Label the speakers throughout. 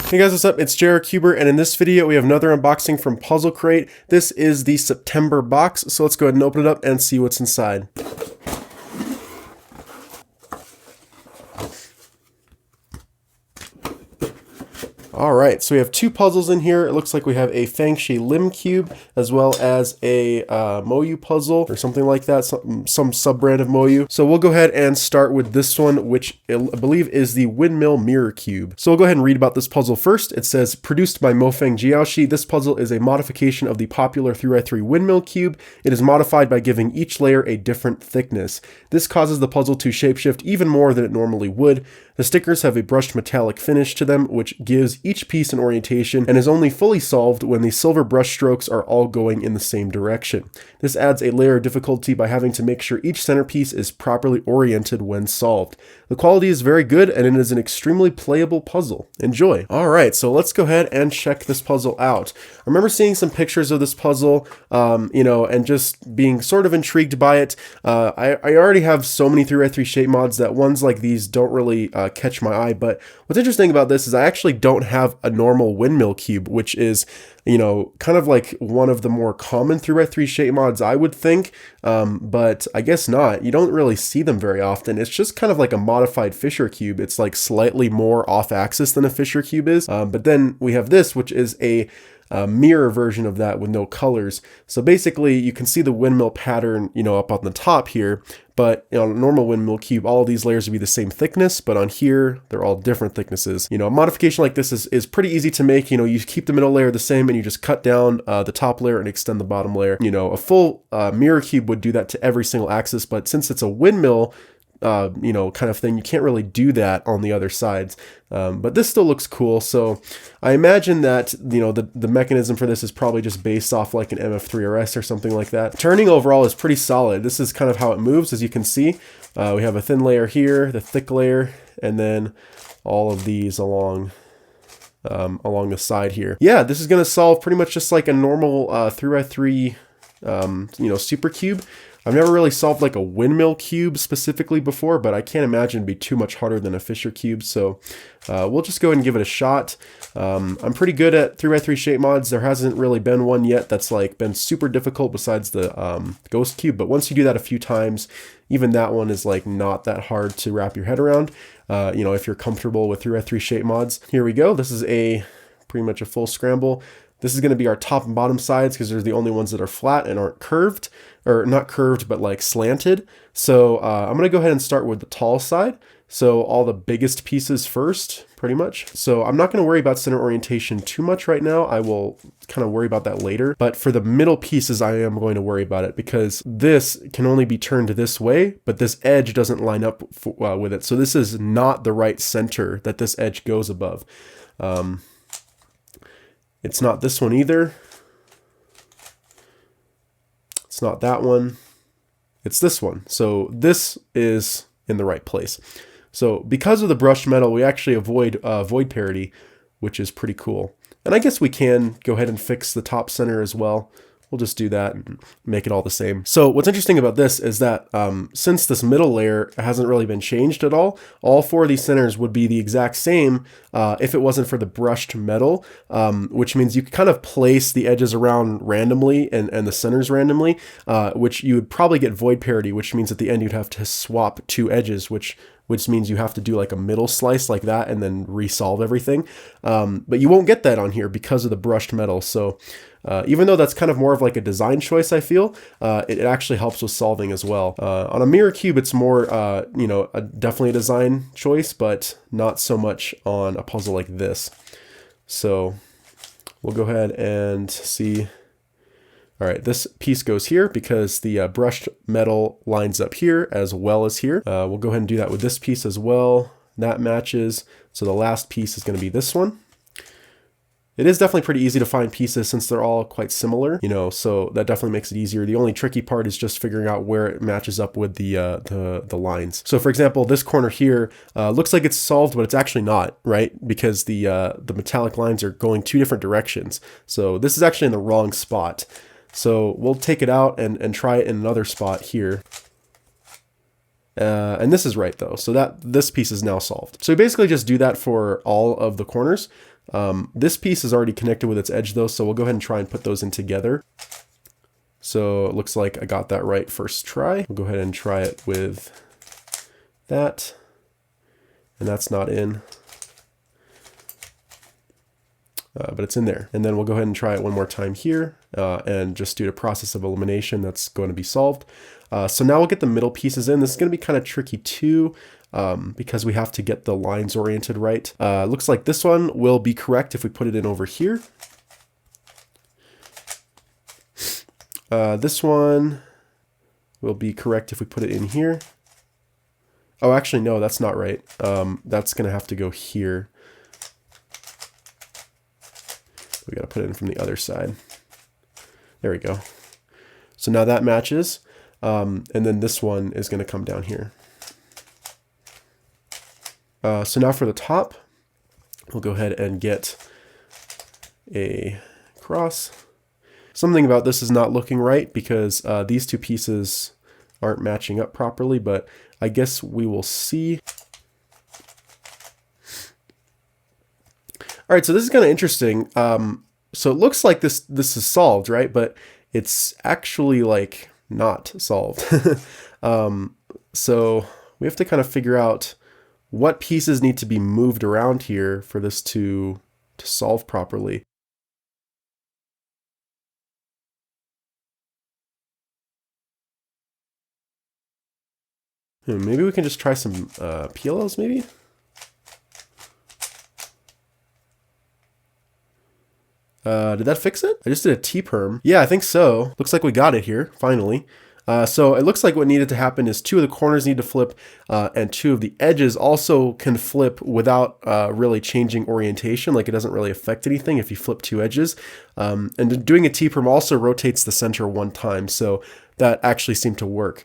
Speaker 1: Hey guys, what's up? It's JRCuber, and in this video we have another unboxing from Puzzlcrate. This is the September box, so let's go ahead and open it up and see what's inside. Alright, so we have two puzzles in here. It looks like we have a Fangshi Lim Cube, as well as a Moyu puzzle, or something like that, some sub-brand of Moyu. So we'll go ahead and start with this one, which I believe is the Windmill Mirror Cube. So we'll go ahead and read about this puzzle first. It says, produced by Mofeng Jiaoshi, this puzzle is a modification of the popular 3x3 Windmill Cube. It is modified by giving each layer a different thickness. This causes the puzzle to shapeshift even more than it normally would. The stickers have a brushed metallic finish to them, which gives each piece an orientation and is only fully solved when the silver brush strokes are all going in the same direction. This adds a layer of difficulty by having to make sure each centerpiece is properly oriented when solved. The quality is very good and it is an extremely playable puzzle. Enjoy! Alright, so let's go ahead and check this puzzle out. I remember seeing some pictures of this puzzle, and just being sort of intrigued by it. I already have so many 3x3 shape mods that ones like these don't really catch my eye, but what's interesting about this is I actually don't have a normal Windmill Cube, which is, kind of like one of the more common 3x3 shape mods, I would think, but I guess not. You don't really see them very often. It's just kind of like a modified Fisher Cube. It's like slightly more off-axis than a Fisher Cube is, but then we have this, which is a mirror version of that with no colors. So basically you can see the windmill pattern, up on the top here, but on a normal Windmill Cube, all of these layers would be the same thickness, but on here, they're all different thicknesses. A modification like this is pretty easy to make. You keep the middle layer the same and you just cut down the top layer and extend the bottom layer. A full mirror cube would do that to every single axis, but since it's a windmill, kind of thing, you can't really do that on the other sides. But this still looks cool. So I imagine that, the mechanism for this is probably just based off like an MF3RS or something like that. Turning overall is pretty solid. This is kind of how it moves, as you can see. We have a thin layer here, the thick layer, and then all of these along the side here. Yeah, this is going to solve pretty much just like a normal 3x3 super cube. I've never really solved like a Windmill Cube specifically before, but I can't imagine it'd be too much harder than a Fisher Cube, so we'll just go ahead and give it a shot. I'm pretty good at 3x3 shape mods. There hasn't really been one yet that's like been super difficult besides the Ghost Cube, but once you do that a few times, even that one is like not that hard to wrap your head around, if you're comfortable with 3x3 shape mods. Here we go. This is pretty much a full scramble. This is going to be our top and bottom sides because they're the only ones that are flat and aren't curved, or not curved, but like slanted. So I'm going to go ahead and start with the tall side. So all the biggest pieces first, pretty much. So I'm not going to worry about center orientation too much right now. I will kind of worry about that later. But for the middle pieces, I am going to worry about it because this can only be turned this way, but this edge doesn't line up with it. So this is not the right center that this edge goes above. It's not this one either. It's not that one. It's this one. So this is in the right place. So because of the brushed metal, we actually avoid void parity, which is pretty cool. And I guess we can go ahead and fix the top center as well. We'll just do that and make it all the same. So what's interesting about this is that since this middle layer hasn't really been changed at all four of these centers would be the exact same if it wasn't for the brushed metal, which means you can kind of place the edges around randomly and the centers randomly, which you would probably get void parity, which means at the end you'd have to swap two edges, which means you have to do like a middle slice like that and then resolve everything. But you won't get that on here because of the brushed metal. So even though that's kind of more of like a design choice, I feel, it actually helps with solving as well. On a mirror cube, it's more, definitely a design choice, but not so much on a puzzle like this. So we'll go ahead and see. All right, this piece goes here because the brushed metal lines up here as well as here. We'll go ahead and do that with this piece as well. That matches. So the last piece is going to be this one. It is definitely pretty easy to find pieces since they're all quite similar, so that definitely makes it easier. The only tricky part is just figuring out where it matches up with the lines. So for example, this corner here looks like it's solved, but it's actually not, right? Because the metallic lines are going two different directions. So this is actually in the wrong spot. So we'll take it out and try it in another spot here. And this is right though. So this piece is now solved. So we basically just do that for all of the corners. This piece is already connected with its edge though, so we'll go ahead and try and put those in together. So it looks like I got that right first try. We'll go ahead and try it with that, and that's not in. But it's in there. And then we'll go ahead and try it one more time here, and just do a process of elimination that's going to be solved. So now we'll get the middle pieces in. This is going to be kind of tricky too, because we have to get the lines oriented right. Looks like this one will be correct if we put it in over here. This one will be correct if we put it in here. Oh, actually, no, that's not right. That's going to have to go here. We got to put it in from the other side. There we go. So now that matches. And then this one is going to come down here. So now for the top, we'll go ahead and get a cross. Something about this is not looking right because these two pieces aren't matching up properly, but I guess we will see. All right, so this is kind of interesting. So it looks like this is solved, right? But it's actually like not solved. So we have to kind of figure out what pieces need to be moved around here for this to solve properly. Maybe we can just try some PLLs maybe? Did that fix it? I just did a T-perm. Yeah, I think so. Looks like we got it here, finally. So it looks like what needed to happen is 2 of the corners need to flip, and 2 of the edges also can flip without really changing orientation. Like it doesn't really affect anything if you flip 2 edges. And doing a T-perm also rotates the center 1 time, so that actually seemed to work.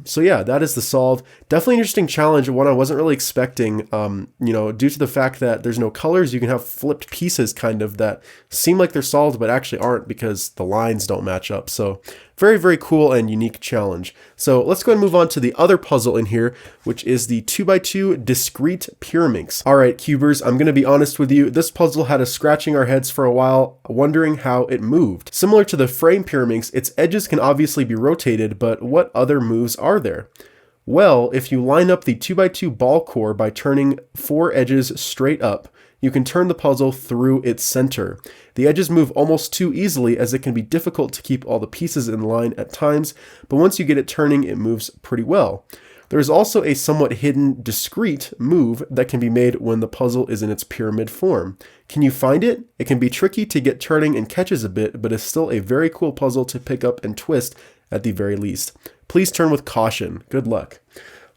Speaker 1: So yeah, that is the solve. Definitely an interesting challenge, one I wasn't really expecting. You know, due to the fact that there's no colors, you can have flipped pieces kind of that seem like they're solved but actually aren't because the lines don't match up. So very, very cool and unique challenge. So let's go ahead and move on to the other puzzle in here, which is the 2x2 discrete pyraminx. All right, cubers, I'm going to be honest with you. This puzzle had us scratching our heads for a while, wondering how it moved. Similar to the frame pyraminx, its edges can obviously be rotated, but what other moves are there? Well, if you line up the 2x2 ball core by turning 4 edges straight up, you can turn the puzzle through its center. The edges move almost too easily as it can be difficult to keep all the pieces in line at times, but once you get it turning, it moves pretty well. There is also a somewhat hidden discrete move that can be made when the puzzle is in its pyramid form. Can you find it? It can be tricky to get turning and catches a bit, but is still a very cool puzzle to pick up and twist at the very least. Please turn with caution. Good luck.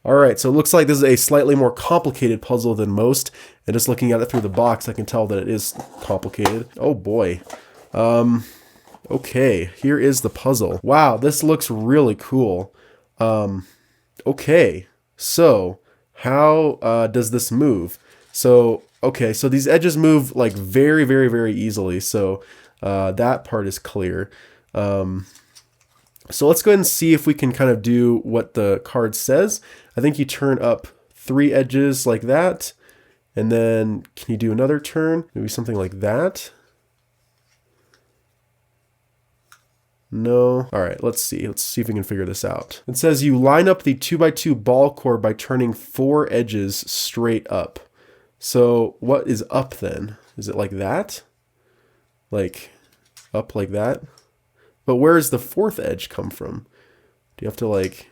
Speaker 1: All right, so it looks like this is a slightly more complicated puzzle than most, and just looking at it through the box, I can tell that it is complicated. Oh boy. Okay, here is the puzzle. Wow, this looks really cool. Okay, so how does this move? So, okay, so these edges move like very, very, very easily, so that part is clear. So let's go ahead and see if we can kind of do what the card says. I think you turn up 3 edges like that, and then can you do another turn? Maybe something like that? No. All right, let's see. Let's see if we can figure this out. It says you line up the 2x2 ball core by turning 4 edges straight up. So what is up then? Is it like that? Like up like that? But where does the 4th edge come from? Do you have to like...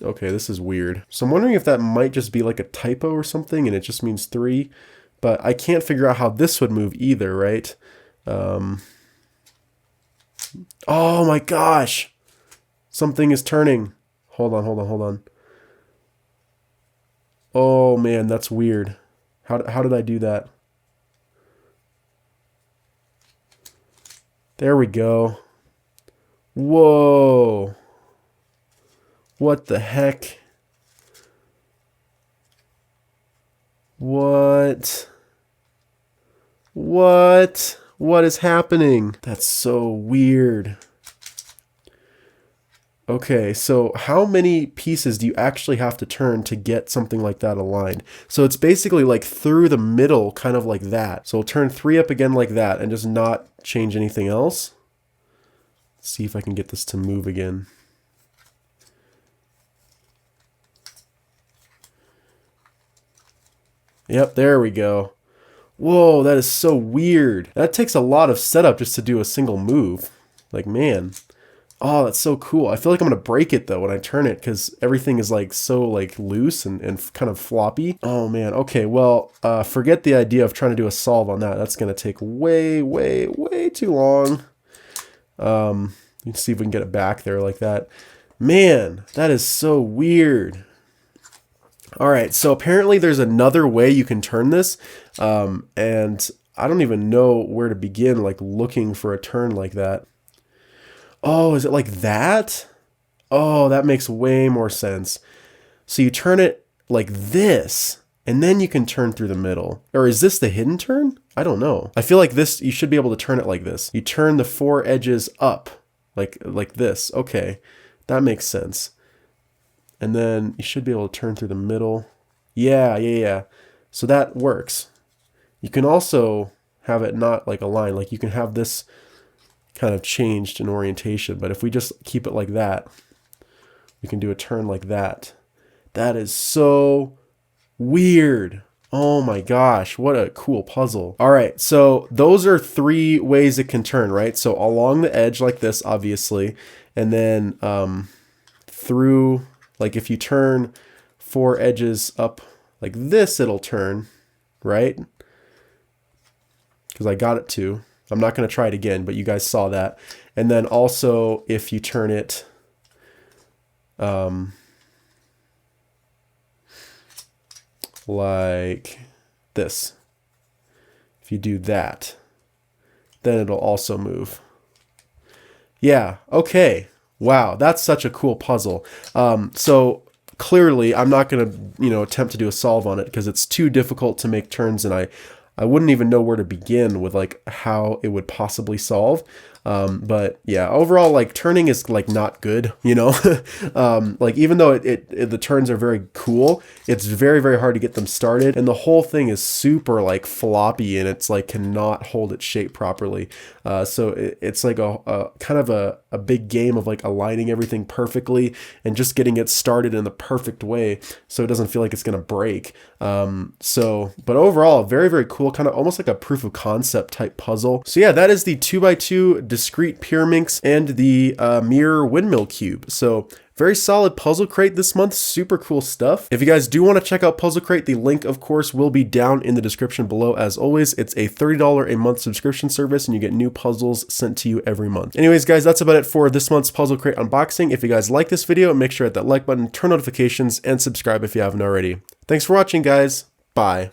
Speaker 1: Okay, this is weird. So I'm wondering if that might just be like a typo or something and it just means 3. But I can't figure out how this would move either, right? Oh my gosh! Something is turning. Hold on, hold on, hold on. Oh man, that's weird. How did I do that? There we go. Whoa. What the heck? What? What? What is happening? That's so weird. Okay, so how many pieces do you actually have to turn to get something like that aligned? So it's basically like through the middle, kind of like that. So we'll turn 3 up again like that and just not change anything else. Let's see if I can get this to move again. Yep, there we go. Whoa, that is so weird. That takes a lot of setup just to do a single move. Like, man. Oh, that's so cool. I feel like I'm going to break it though when I turn it because everything is like so like loose and kind of floppy. Oh man. Okay, well, forget the idea of trying to do a solve on that. That's going to take way, way, way too long. Let's see if we can get it back there like that. Man, that is so weird. All right, so apparently there's another way you can turn this, and I don't even know where to begin like looking for a turn like that. Oh, is it like that? Oh, that makes way more sense. So you turn it like this, and then you can turn through the middle. Or is this the hidden turn? I don't know. I feel like this, you should be able to turn it like this. You turn the 4 edges up, like this. Okay, that makes sense. And then you should be able to turn through the middle. Yeah. So that works. You can also have it not like aligned. Like you can have this kind of changed in orientation, but if we just keep it like that, we can do a turn like that. That is so weird. Oh my gosh, what a cool puzzle. All right, so those are 3 ways it can turn, right? So along the edge like this, obviously, and then through, like if you turn 4 edges up like this, it'll turn, right? Because I got it to. I'm not going to try it again, but you guys saw that. And then also if you turn it like this, if you do that, then it'll also move. Yeah, okay. Wow, that's such a cool puzzle. So clearly I'm not going to, attempt to do a solve on it because it's too difficult to make turns, and I wouldn't even know where to begin with like how it would possibly solve. But yeah, overall, like turning is like not good, like even though the turns are very cool, it's very, very hard to get them started. And the whole thing is super like floppy and it's like cannot hold its shape properly. So it's like a kind of a big game of like aligning everything perfectly and just getting it started in the perfect way so it doesn't feel like it's going to break. But overall, very, very cool, kind of almost like a proof of concept type puzzle. So yeah, that is the 2x2 discrete pyraminx and the mirror windmill cube. So very solid Puzzlcrate this month. Super cool stuff. If you guys do want to check out Puzzlcrate, the link, of course, will be down in the description below. As always, it's a $30 a month subscription service, and you get new puzzles sent to you every month. Anyways, guys, that's about it for this month's Puzzlcrate unboxing. If you guys like this video, make sure to hit that like button, turn notifications, and subscribe if you haven't already. Thanks for watching, guys. Bye.